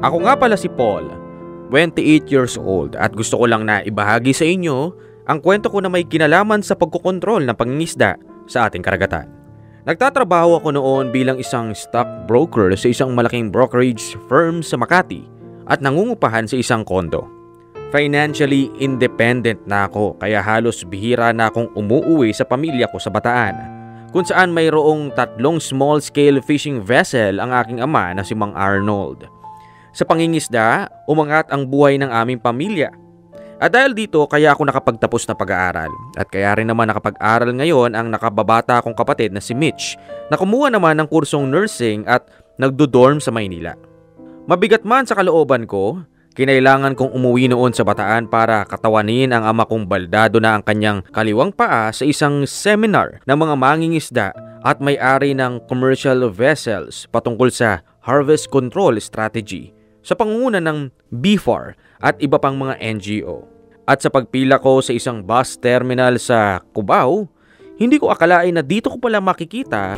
Ako nga pala si Paul, 28 years old at gusto ko lang na ibahagi sa inyo ang kwento ko na may kinalaman sa pagkokontrol ng pangingisda sa ating karagatan. Nagtatrabaho ako noon bilang isang stockbroker sa isang malaking brokerage firm sa Makati at nangungupahan sa isang kondo. Financially independent na ako kaya halos bihira na akong umuuwi sa pamilya ko sa Bataan, kung saan mayroong 3 small-scale fishing vessel ang aking ama na si Mang Arnold. Sa pangingisda, umangat ang buhay ng aming pamilya. At dahil dito, kaya ako nakapagtapos na pag-aaral. At kaya rin naman nakapag-aral ngayon ang nakababata kong kapatid na si Mitch, na kumuha naman ng kursong nursing at nagdo-dorm sa Maynila. Mabigat man sa kalooban ko, kinailangan kong umuwi noon sa Bataan para katawanin ang ama kong baldado na ang kanyang kaliwang paa sa isang seminar ng mga mangingisda at may-ari ng commercial vessels patungkol sa harvest control strategy sa pangunguna ng BFAR at iba pang mga NGO. At sa pagpila ko sa isang bus terminal sa Cubao, hindi ko akalain na dito ko pala makikita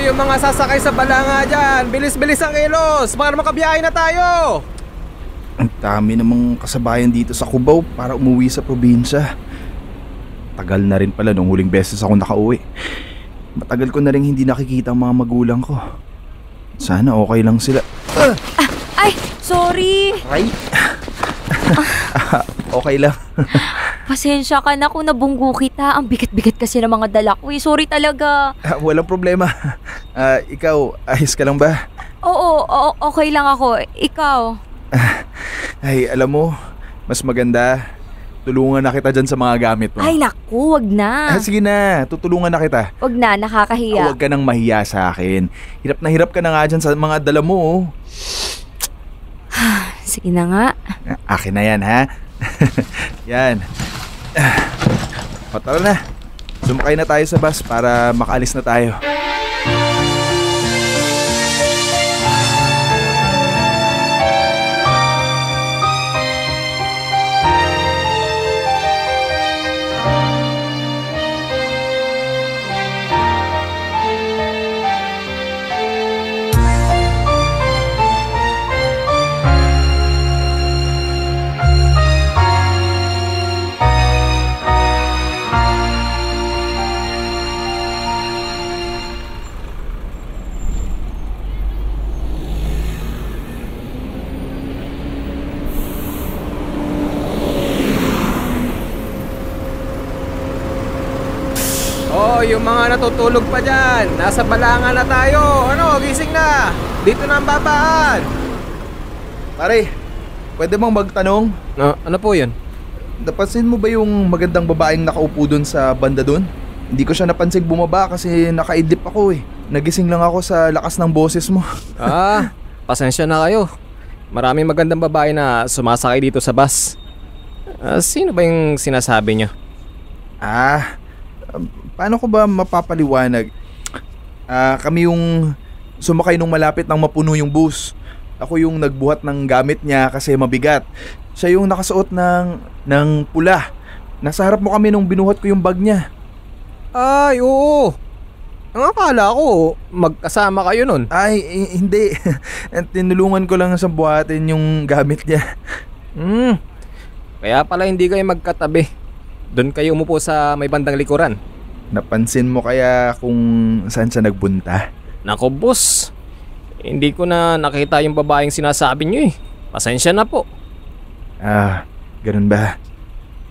yung mga sasakay sa balanga dyan, bilis-bilis ang kilos para makabiyahe na tayo. Ang dami namang kasabayan dito sa Cubao para umuwi sa probinsya. Tagal na rin pala nung huling beses ako nakauwi. Matagal ko na rin hindi nakikita ang mga magulang ko. Sana okay lang sila. Ay, sorry. Ay. Okay lang. Pasensya ka na kung nabunggo kita. Ang bigat-bigat kasi ng mga dala ko. Sorry talaga. Walang problema. Ikaw, ayos ka lang ba? Oo, okay lang ako. Ikaw? Ay, alam mo, mas maganda. Tulungan na kita dyan sa mga gamit mo. Ay, naku, wag na. Sige na, tutulungan na kita. Wag na, nakakahiya. Huwag ka nang mahiya sa akin. Hirap ka na nga dyan sa mga dala mo. Sige na nga. Akin na yan, ha? Yan. O, tara na. Sumakay na tayo sa bus para makaalis na tayo. Yung mga natutulog pa dyan, nasa balanga na tayo. Ano, gising na. Dito na ang babaan. Pare, pwede bang magtanong? Ano po yun? Napansin mo ba yung magandang babaeng nakaupo dun sa banda dun? Hindi ko siya napansing bumaba kasi nakaidlip ako eh. Nagising lang ako sa lakas ng boses mo. Pasensya na kayo. Maraming magandang babae na sumasakay dito sa bus. Sino ba yung sinasabi nyo? Paano ko ba mapapaliwanag? Kami yung sumakay nung malapit nang mapuno yung bus. Ako yung nagbuhat ng gamit niya kasi mabigat. Siya yung nakasuot ng pula. Nasa harap mo kami nung binuhat ko yung bag niya. Ay, oo. Ang akala ko, magkasama kayo nun. Ay, hindi. Tinulungan ko lang sa buhatin yung gamit niya. Kaya pala hindi kayo magkatabi. Doon kayo umupo sa may bandang likuran. Napansin mo kaya kung saan siya nagbunta? Nako boss, hindi ko na nakita yung babaeng sinasabi nyo eh. Pasensya na po. Ganun ba?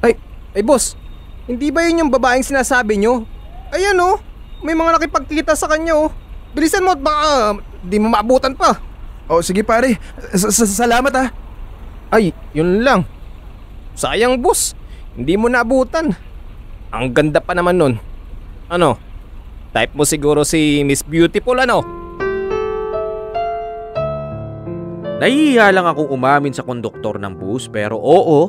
Ay boss, hindi ba yun yung babaeng sinasabi nyo? Ayan oh, may mga nakipagkita sa kanya oh. Bilisan mo at baka di mo maabutan pa. Oh sige pare, salamat ah. Ay, yun lang. Sayang boss, hindi mo naabutan. Ang ganda pa naman nun. Ano? Type mo siguro si Miss Beautiful ano? Nahihiya lang akong umamin sa konduktor ng bus pero oo,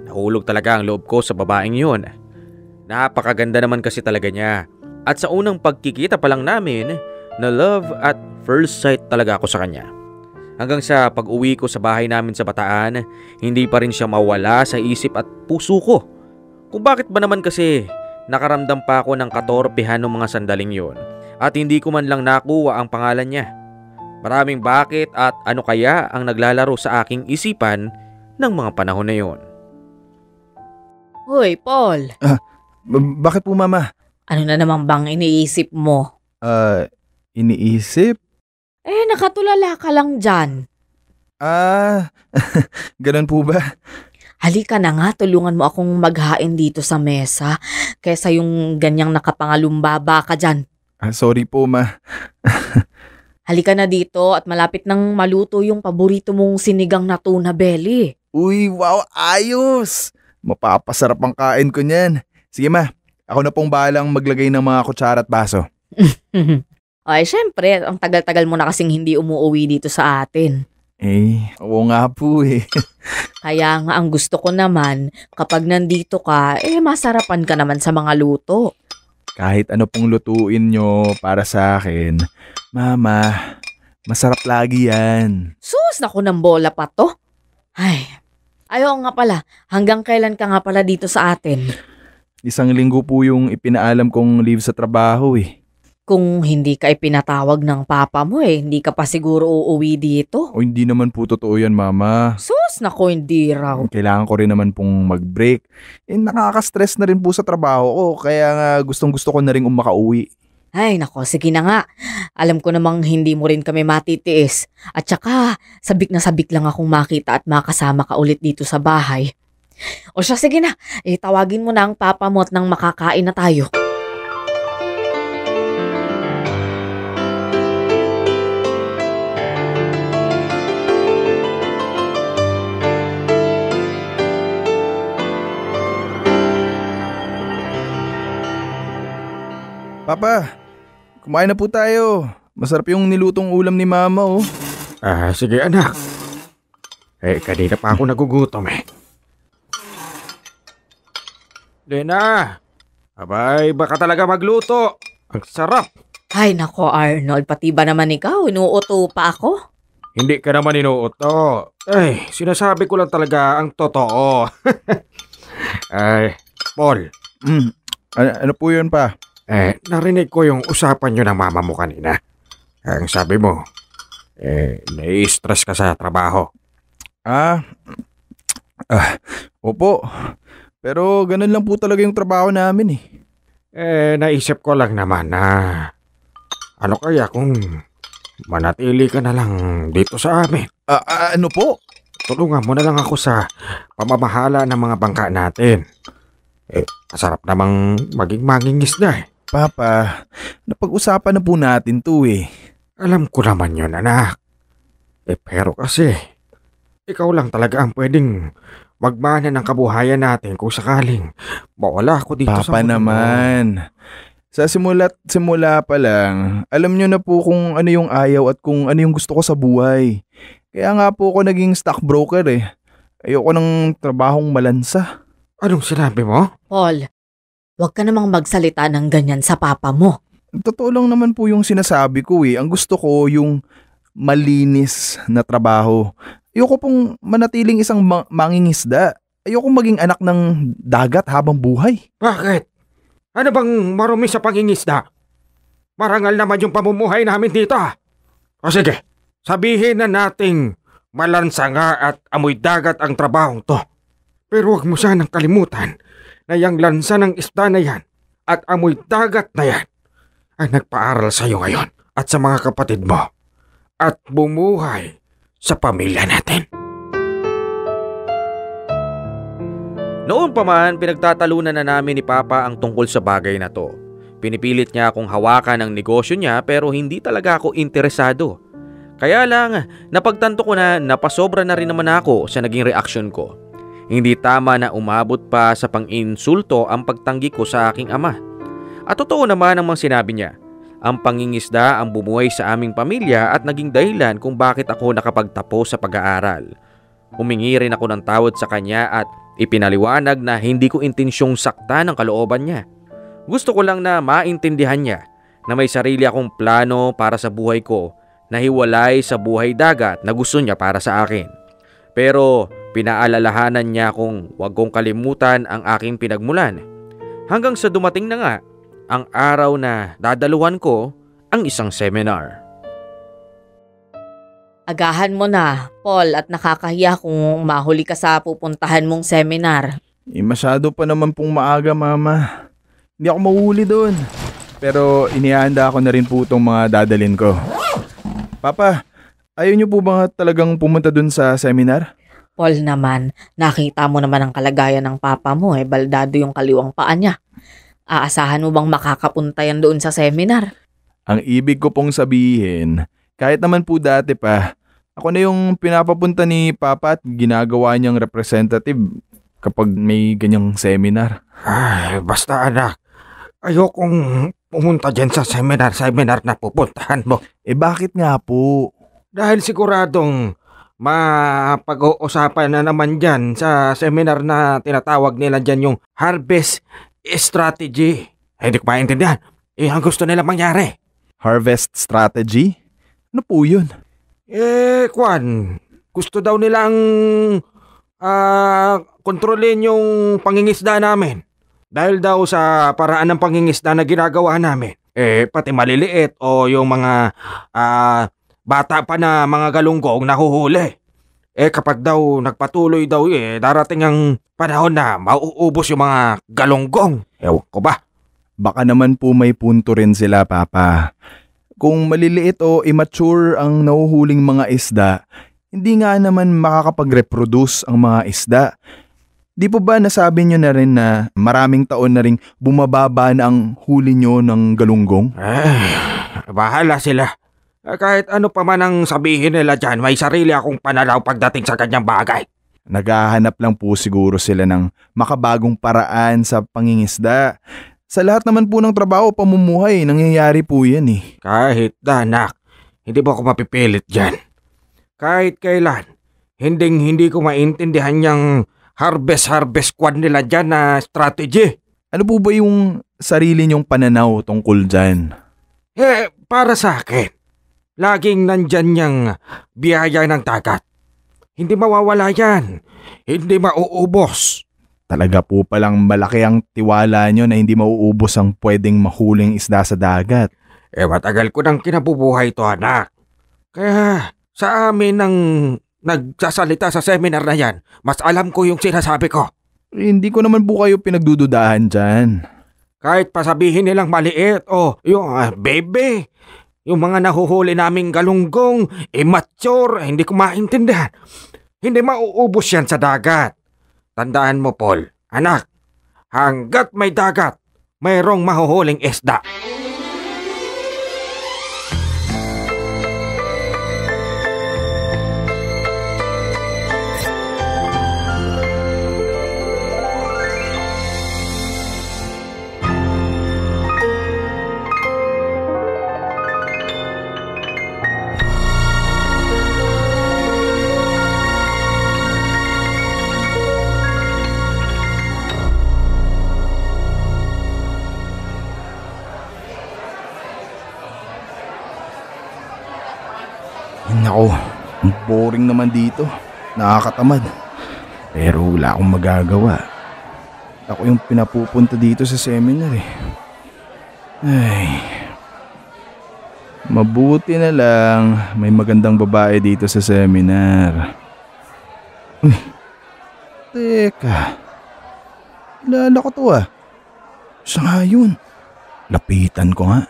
nahulog talaga ang loob ko sa babaeng yun. Napakaganda naman kasi talaga niya. At sa unang pagkikita pa lang namin, na love at first sight talaga ako sa kanya. Hanggang sa pag-uwi ko sa bahay namin sa Bataan, hindi pa rin siya mawala sa isip at puso ko. Kung bakit ba naman kasi nakaramdam pa ako ng katorpehan ng mga sandaling yon at hindi ko man lang nakuha ang pangalan niya. Maraming bakit at ano kaya ang naglalaro sa aking isipan ng mga panahon na yon. Hoy, Paul. Bakit po, Mama? Ano na naman bang iniisip mo? Iniisip? Nakatulala ka lang dyan. Ganun po ba? Halika na nga, tulungan mo akong maghain dito sa mesa kaysa yung ganyang nakapangalumbaba ka dyan. Sorry po, Ma. Halika na dito at malapit nang maluto yung paborito mong sinigang na tuna belly. Uy, wow, ayos! Mapapasarap ang kain ko niyan. Sige, Ma. Ako na pong bahalang maglagay ng mga kutsara at baso. Ay, syempre, ang tagal-tagal mo na kasing hindi umuwi dito sa atin. Oo nga po eh. Kaya nga ang gusto ko naman, kapag nandito ka, masarapan ka naman sa mga luto. Kahit ano pong lutuin nyo para sa akin, Mama, masarap lagi yan. Sus, naku ng bola pa to. Ay, ayaw nga pala, hanggang kailan ka nga pala dito sa atin? 1 linggo po yung ipinaalam kong leave sa trabaho eh. Kung hindi ka ipinatawag ng papa mo hindi ka pa siguro uuwi dito. O hindi naman po totoo yan, Mama. Sus, naku hindi raw. Kailangan ko rin naman pong mag-break. Nakaka-stress na rin po sa trabaho ko, kaya nga gustong-gusto ko na rin makauwi. Ay nako, sige na nga. Alam ko namang hindi mo rin kami matitiis. At saka, sabik na sabik lang akong makita at makasama ka ulit dito sa bahay. O siya, sige na. Tawagin mo na ang papa mo at nang makakain na tayo. Papa, kumain na po tayo. Masarap yung nilutong ulam ni Mama oh. Sige anak. Kanina pa ako nagugutom Lena, abay baka talaga magluto. Ang sarap. Ay nako Arnold, pati ba naman ikaw? Inuuto pa ako? Hindi ka naman inuuto. Sinasabi ko lang talaga ang totoo. Paul. Ano po yun pa? Narinig ko yung usapan nyo ng mama mo kanina. Ang sabi mo, nai-stress ka sa trabaho. Opo. Pero ganun lang po talaga yung trabaho namin Naisip ko lang naman na ano kaya kung manatili ka na lang dito sa amin. Ano po? Tulungan mo na lang ako sa pamamahala ng mga bangka natin. Masarap namang maging mangingisda Papa, napag-usapan na po natin to Alam ko naman yun, anak. Pero kasi, ikaw lang talaga ang pwedeng magmana ng kabuhayan natin kung sakaling mawala ako dito Papa sa mundo. naman. Sa simula pa lang, alam nyo na po kung ano yung ayaw at kung ano yung gusto ko sa buhay. Kaya nga po ako naging stockbroker Ayoko ng trabahong malansa. Anong sinabi mo? Paul, huwag ka namang magsalita ng ganyan sa papa mo. Totoo lang naman po yung sinasabi ko Ang gusto ko yung malinis na trabaho. Ayoko pong manatiling isang mangingisda. Ayoko maging anak ng dagat habang buhay. Bakit? Ano bang marumi sa pangingisda? Marangal naman yung pamumuhay namin dito. O sige, sabihin na nating malansa nga at amoy dagat ang trabahong to. Pero huwag mo sanang kalimutan na yung lansa ng isda na yan at amoy dagat na yan ay nagpaaral sa iyo ngayon at sa mga kapatid mo at bumuhay sa pamilya natin. Noon pa man, pinagtatalunan na namin ni Papa ang tungkol sa bagay na to. Pinipilit niya akong hawakan ang negosyo niya pero hindi talaga ako interesado. Kaya lang, napagtanto ko na napasobra na rin naman ako sa naging reaksyon ko. Hindi tama na umabot pa sa pang-insulto ang pagtanggi ko sa aking ama. At totoo naman ang mga sinabi niya. Ang pangingisda ang bumuhay sa aming pamilya at naging dahilan kung bakit ako nakapagtapos sa pag-aaral. Humingi rin ako ng tawad sa kanya at ipinaliwanag na hindi ko intensyong saktan ang kalooban niya. Gusto ko lang na maintindihan niya na may sarili akong plano para sa buhay ko na hiwalay sa buhay dagat na gusto niya para sa akin. Pero pinaalalahanan niya akong huwag kong kalimutan ang aking pinagmulan. Hanggang sa dumating na nga ang araw na dadaluhan ko ang isang seminar. Agahan mo na, Paul, at nakakahiya kung mahuli ka sa pupuntahan mong seminar. Masyado pa naman pong maaga, Mama. Hindi ako mauhuli doon. Pero inihanda ko na rin po itong mga dadalin ko. Papa, ayaw niyo po ba talagang pumunta doon sa seminar? Paul naman, nakita mo naman ang kalagayan ng papa mo, baldado yung kaliwang paa niya. Aasahan mo bang makakapunta yan doon sa seminar? Ang ibig ko pong sabihin, kahit naman po dati pa, ako na yung pinapapunta ni Papa at ginagawa niyang representative kapag may ganyang seminar. Ay, basta anak. Ayokong pumunta dyan sa seminar na pupuntahan mo. Bakit nga po? Dahil siguradong mapag-uusapan na naman dyan sa seminar na tinatawag nila dyan yung harvest strategy. Hindi ko maintindihan. Ang gusto nila mangyari. Harvest strategy? Ano po yun? Kwan. Gusto daw nilang kontrolin yung pangingisda namin. Dahil daw sa paraan ng pangingisda na ginagawa namin. Pati maliliit o yung mga bata pa na mga galunggong nahuhuli. Kapag daw nagpatuloy daw darating ang panahon na mauubos yung mga galunggong. Ewan ko ba? Baka naman po may punto rin sila, Papa. Kung maliliit o immature ang nahuhuling mga isda, hindi nga naman makakapag-reproduce ang mga isda. Di po ba nasabi nyo na rin na maraming taon na ring bumababa na ang huli nyo ng galunggong? Bahala sila. Kahit ano pa man ang sabihin nila dyan, may sarili akong pananaw pagdating sa kanyang bagay. Naghahanap lang po siguro sila ng makabagong paraan sa pangingisda. Sa lahat naman po ng trabaho, pamumuhay, nangyayari po yan Kahit anak, hindi ba ako mapipilit dyan? Kahit kailan, hindi ko maintindihan yung harvest squad nila dyan na strategy. Ano po ba yung sarili nyong pananaw tungkol dyan? Para sa akin, laging nandyan yung biyaya ng dagat. Hindi mawawala yan. Hindi mauubos. Talaga po palang malaki ang tiwala nyo na hindi mauubos ang pwedeng mahuling isda sa dagat. Matagal ko nang kinabubuhay to, anak. Kaya sa amin ang nagsasalita sa seminar na yan, mas alam ko yung sinasabi ko. Hindi ko naman po kayo pinagdududahan dyan. Kahit pasabihin nilang maliit o yung bebe, yung mga nahuhuli naming galunggong, immature, hindi ko maintindihan. Hindi mauubos yan sa dagat. Tandaan mo, Paul, anak, hanggat may dagat, mayroong mahuhuling isda. Nako, ang boring naman dito. Nakakatamad. Pero wala akong magagawa. Ako yung pinapupunta dito sa seminar Ay, mabuti na lang may magandang babae dito sa seminar. Uy, teka. Kilala ko to Siya nga yun. Lapitan ko nga.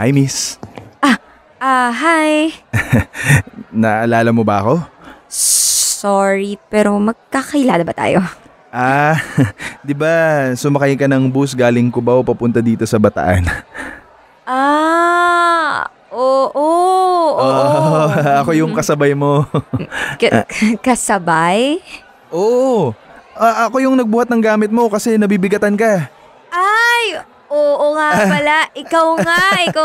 Hi, miss. Hi. Naalala mo ba ako? Sorry, pero magkakilala ba tayo? Di ba sumakay ka ng bus galing Cubao papunta dito sa Bataan? Oo. Ako yung kasabay mo. Kasabay? Oo. Ako yung nagbuhat ng gamit mo kasi nabibigatan ka. Ay, Oo nga pala. Ikaw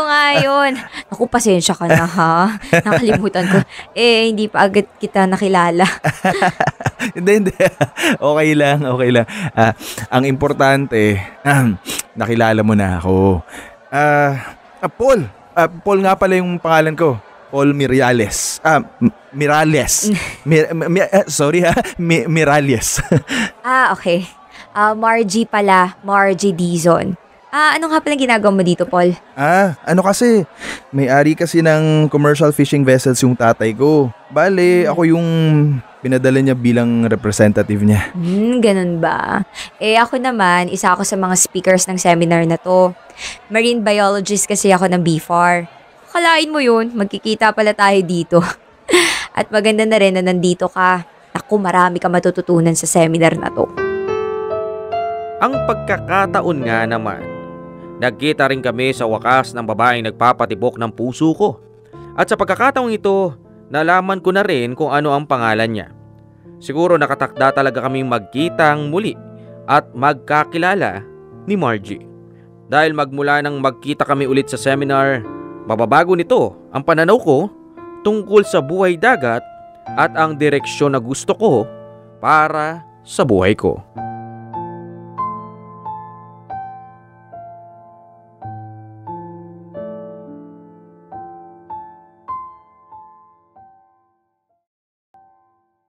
nga yun. Naku, pasensya ka na ha. Nakalimutan ko. Hindi pa agad kita nakilala. Hindi. Okay lang. Ang importante, nakilala mo na ako. Paul. Paul nga pala yung pangalan ko. Paul Mirales. Mirales. Sorry ha. Mirales. Okay. Margie pala. Margie Dizon. Ano nga pala ginagawa mo dito, Paul? Ano kasi, may-ari kasi ng commercial fishing vessels yung tatay ko. Bale, ako yung pinadala niya bilang representative niya. Ganun ba? Ako naman, isa ako sa mga speakers ng seminar na to. Marine biologist kasi ako ng BFAR. Kalain mo yun, magkikita pala tayo dito. At maganda na rin na nandito ka. Naku, marami ka matututunan sa seminar na to. Ang pagkakataon nga naman, nagkita rin kami sa wakas ng babaeng nagpapatibok ng puso ko. At sa pagkakataong ito, nalaman ko na rin kung ano ang pangalan niya. Siguro nakatakda talaga kaming magkitang muli at magkakilala ni Margie. Dahil magmula nang magkita kami ulit sa seminar, mababago nito ang pananaw ko tungkol sa buhay dagat at ang direksyon na gusto ko para sa buhay ko.